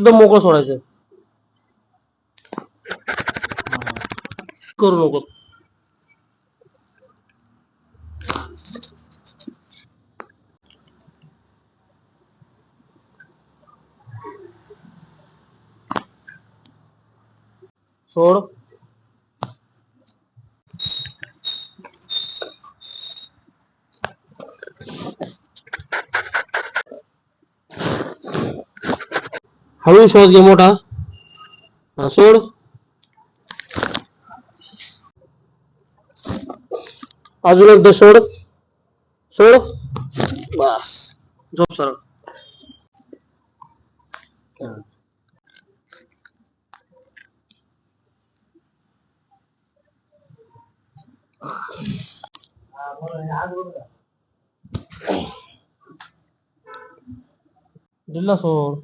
एकदम मोकळं सोडायचं. करू नको. सोड. हळू श्वास घे मोठा. सोड. अजून एकदा सोड. सोड. बस. झोप सरळ. दिला सोड.